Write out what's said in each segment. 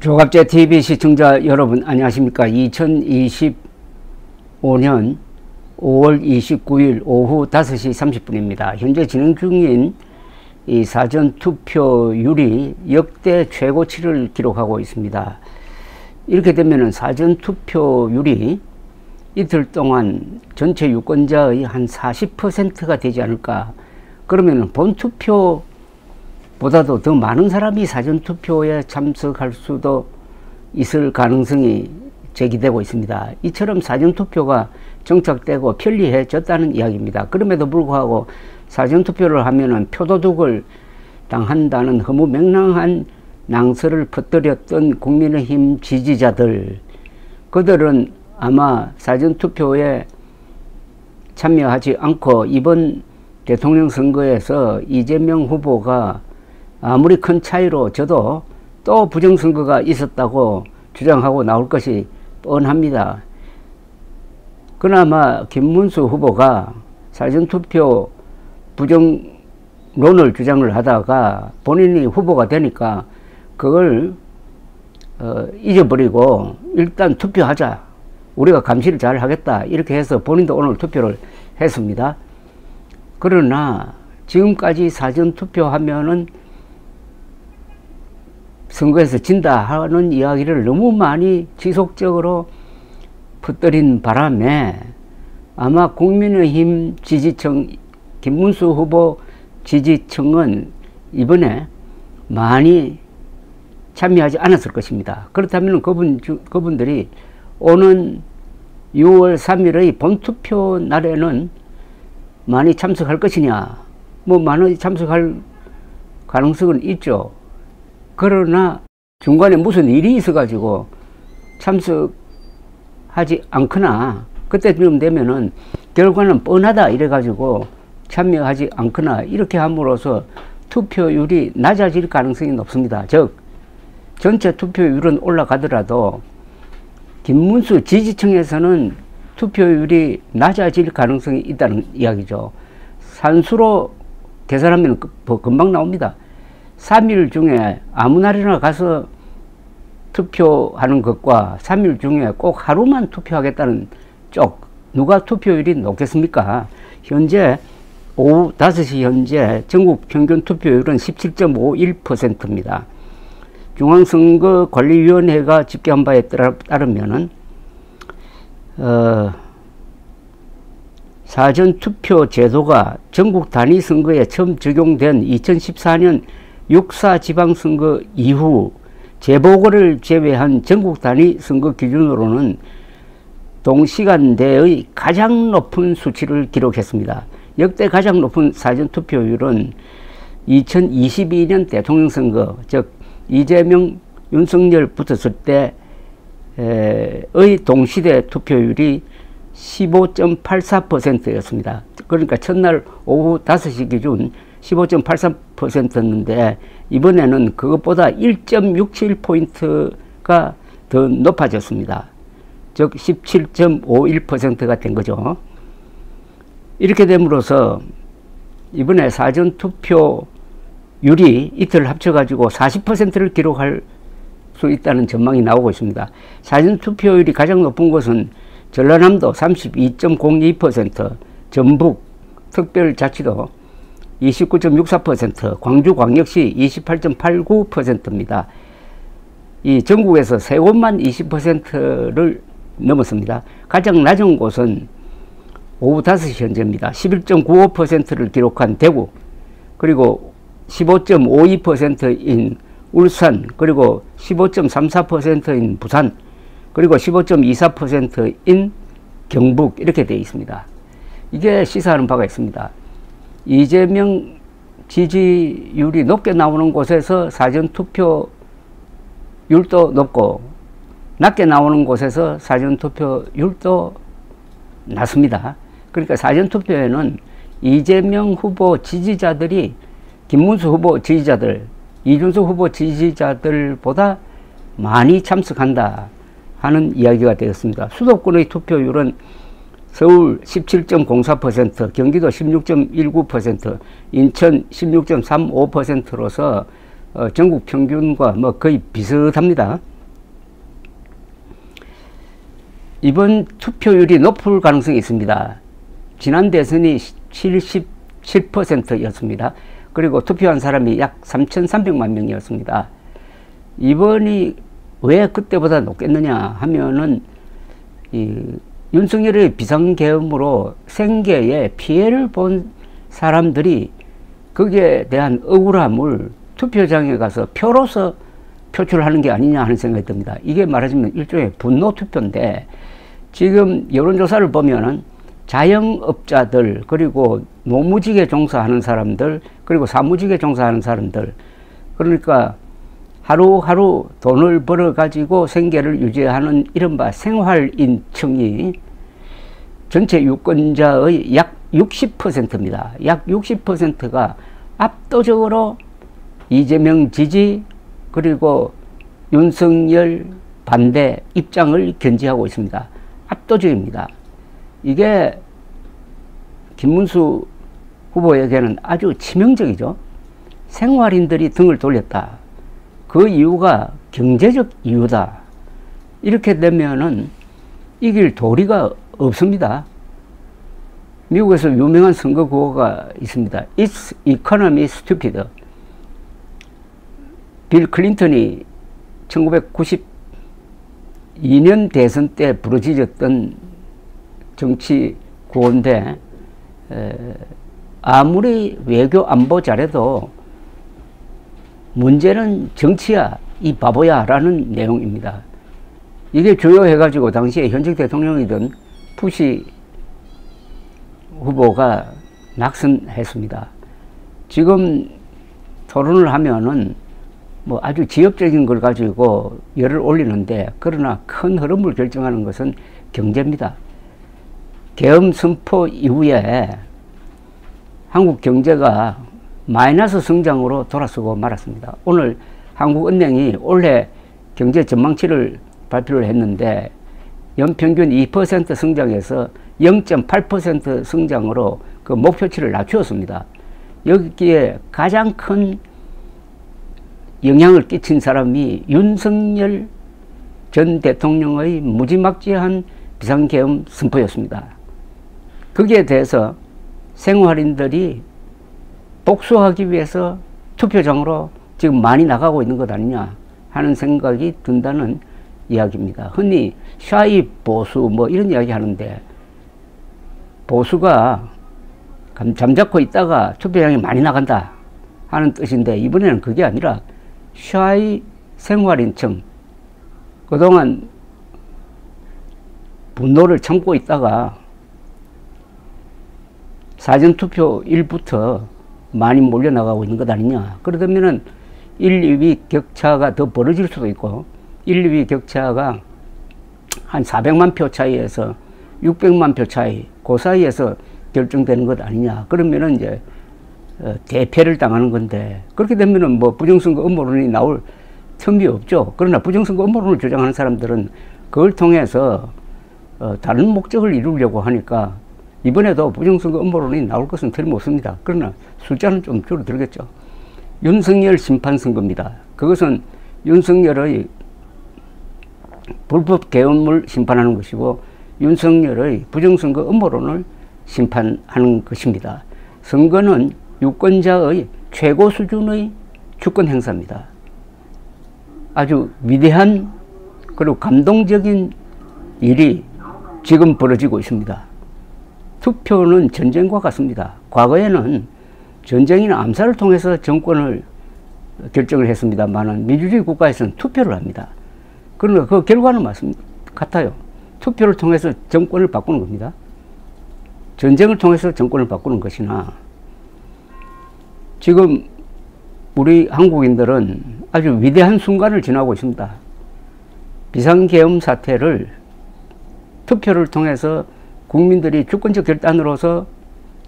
조갑제 TV 시청자 여러분 안녕하십니까. 2025년 5월 29일 오후 5시 30분입니다. 현재 진행 중인 이 사전투표율이 역대 최고치를 기록하고 있습니다. 이렇게 되면은 사전투표율이 이틀 동안 전체 유권자의 한 40%가 되지 않을까. 그러면은 본투표보다도 더 많은 사람이 사전투표에 참석할 수도 있을 가능성이 제기되고 있습니다. 이처럼 사전투표가 정착되고 편리해졌다는 이야기입니다. 그럼에도 불구하고 사전투표를 하면은 표도둑을 당한다는 허무맹랑한 낭설을 퍼뜨렸던 국민의힘 지지자들, 그들은 아마 사전투표에 참여하지 않고 이번 대통령 선거에서 이재명 후보가 아무리 큰 차이로 져도 또 부정선거가 있었다고 주장하고 나올 것이 뻔합니다. 그나마 김문수 후보가 사전투표 부정론을 주장을 하다가 본인이 후보가 되니까 그걸 잊어버리고 일단 투표하자, 우리가 감시를 잘 하겠다, 이렇게 해서 본인도 오늘 투표를 했습니다. 그러나 지금까지 사전투표하면은 선거에서 진다 하는 이야기를 너무 많이 지속적으로 퍼뜨린 바람에 아마 국민의힘 지지층, 김문수 후보 지지층은 이번에 많이 참여하지 않았을 것입니다. 그렇다면 그분들이 오는 6월 3일의 본투표 날에는 많이 참석할 것이냐, 뭐 많이 참석할 가능성은 있죠. 그러나 중간에 무슨 일이 있어 가지고 참석하지 않거나 그때쯤 되면은 결과는 뻔하다 이래 가지고 참여하지 않거나 이렇게 함으로써 투표율이 낮아질 가능성이 높습니다. 즉 전체 투표율은 올라가더라도 김문수 지지층에서는 투표율이 낮아질 가능성이 있다는 이야기죠. 산수로 계산하면 금방 나옵니다. 3일 중에 아무 날이나 가서 투표하는 것과 3일 중에 꼭 하루만 투표하겠다는 쪽, 누가 투표율이 높겠습니까? 현재 오후 5시 현재 전국 평균 투표율은 17.51%입니다. 중앙선거관리위원회가 집계한 바에 따르면은 사전투표 제도가 전국 단위 선거에 처음 적용된 2014년 6.4 지방선거 이후 재보궐을 제외한 전국 단위 선거 기준으로는 동시간대의 가장 높은 수치를 기록했습니다. 역대 가장 높은 사전투표율은 2022년 대통령 선거, 즉 이재명, 윤석열 붙었을 때의 동시대 투표율이 15.84%였습니다. 그러니까 첫날 오후 5시 기준 15.83%였는데 이번에는 그것보다 1.67포인트가 더 높아졌습니다. 즉 17.51%가 된 거죠. 이렇게 됨으로써 이번에 사전투표율이 이틀 합쳐가지고 40%를 기록할 수 있다는 전망이 나오고 있습니다. 사전투표율이 가장 높은 곳은 전라남도 32.02%, 전북 특별자치도 29.64%, 광주광역시 28.89%입니다. 이 전국에서 세 곳만 20%를 넘었습니다. 가장 낮은 곳은 오후 5시 현재입니다. 11.95%를 기록한 대구, 그리고 15.52%인 울산, 그리고 15.34%인 부산, 그리고 15.24%인 경북, 이렇게 되어 있습니다. 이게 시사하는 바가 있습니다. 이재명 지지율이 높게 나오는 곳에서 사전투표율도 높고 낮게 나오는 곳에서 사전투표율도 낮습니다. 그러니까 사전투표에는 이재명 후보 지지자들이 김문수 후보 지지자들, 이준석 후보 지지자들보다 많이 참석한다 하는 이야기가 되었습니다. 수도권의 투표율은 서울 17.04%, 경기도 16.19%, 인천 16.35%로서 전국 평균과 뭐 거의 비슷합니다. 이번 투표율이 높을 가능성이 있습니다. 지난 대선이 77%였습니다. 그리고 투표한 사람이 약 3,300만 명이었습니다. 이번이 왜 그때보다 높겠느냐 하면은 윤석열의 비상계엄으로 생계에 피해를 본 사람들이 거기에 대한 억울함을 투표장에 가서 표로서 표출하는 게 아니냐 하는 생각이 듭니다. 이게 말하자면 일종의 분노 투표인데, 지금 여론조사를 보면은 자영업자들, 그리고 노무직에 종사하는 사람들, 그리고 사무직에 종사하는 사람들, 그러니까 하루하루 돈을 벌어 가지고 생계를 유지하는 이른바 생활인층이 전체 유권자의 약 60%입니다. 약 60%가 압도적으로 이재명 지지, 그리고 윤석열 반대 입장을 견지하고 있습니다. 압도적입니다. 이게 김문수 후보에게는 아주 치명적이죠. 생활인들이 등을 돌렸다. 그 이유가 경제적 이유다. 이렇게 되면은 이길 도리가 없습니다. 미국에서 유명한 선거 구호가 있습니다. It's economy stupid. 빌 클린턴이 1992년 대선 때 부르짖었던 정치 구호인데, 아무리 외교 안보 잘해도 문제는 정치야, 이 바보야 라는 내용입니다. 이게 주요해가지고 당시에 현직 대통령이던 부시 후보가 낙선했습니다. 지금 토론을 하면은 뭐 아주 지역적인 걸 가지고 열을 올리는데, 그러나 큰 흐름을 결정하는 것은 경제입니다. 계엄 선포 이후에 한국 경제가 마이너스 성장으로 돌아서고 말았습니다. 오늘 한국은행이 올해 경제 전망치를 발표를 했는데, 연평균 2% 성장에서 0.8% 성장으로 그 목표치를 낮추었습니다. 여기에 가장 큰 영향을 끼친 사람이 윤석열 전 대통령의 무지막지한 비상계엄 선포였습니다. 거기에 대해서 생활인들이 복수하기 위해서 투표장으로 지금 많이 나가고 있는 것 아니냐 하는 생각이 든다는 이야기입니다. 흔히 샤이 보수 뭐 이런 이야기 하는데, 보수가 잠자코 있다가 투표장에 많이 나간다 하는 뜻인데, 이번에는 그게 아니라 샤이 생활인층, 그동안 분노를 참고 있다가 사전투표일부터 많이 몰려나가고 있는 것 아니냐. 그러다면은 1, 2위 격차가 더 벌어질 수도 있고, 1, 2위 격차가 한 400만 표 차이에서 600만 표 차이, 그 사이에서 결정되는 것 아니냐. 그러면은 이제 대패를 당하는 건데, 그렇게 되면은 뭐 부정선거 음모론이 나올 틈이 없죠. 그러나 부정선거 음모론을 주장하는 사람들은 그걸 통해서 다른 목적을 이루려고 하니까 이번에도 부정선거 음모론이 나올 것은 틀림없습니다. 그러나 숫자는 좀 줄어들겠죠. 윤석열 심판선거입니다. 그것은 윤석열의 불법 계엄을 심판하는 것이고, 윤석열의 부정선거 음모론을 심판하는 것입니다. 선거는 유권자의 최고 수준의 주권 행사입니다. 아주 위대한 그리고 감동적인 일이 지금 벌어지고 있습니다. 투표는 전쟁과 같습니다. 과거에는 전쟁이나 암살을 통해서 정권을 결정을 했습니다만, 민주주의 국가에서는 투표를 합니다. 그러나 그 결과는 같아요. 투표를 통해서 정권을 바꾸는 겁니다. 전쟁을 통해서 정권을 바꾸는 것이나, 지금 우리 한국인들은 아주 위대한 순간을 지나고 있습니다. 비상계엄 사태를 투표를 통해서 국민들이 주권적 결단으로서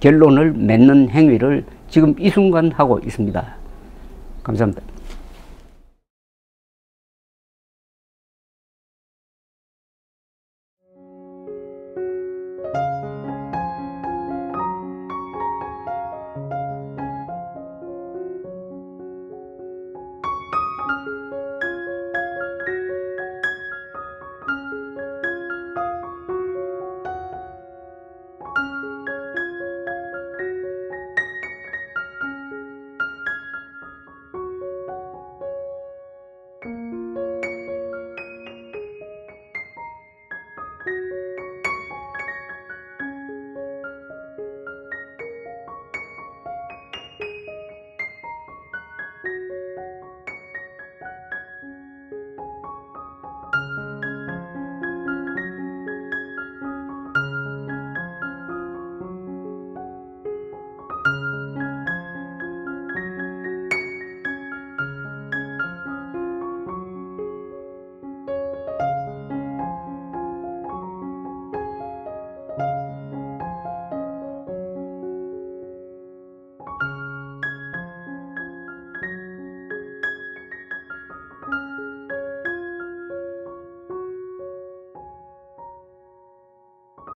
결론을 맺는 행위를 지금 이 순간 하고 있습니다. 감사합니다. 네.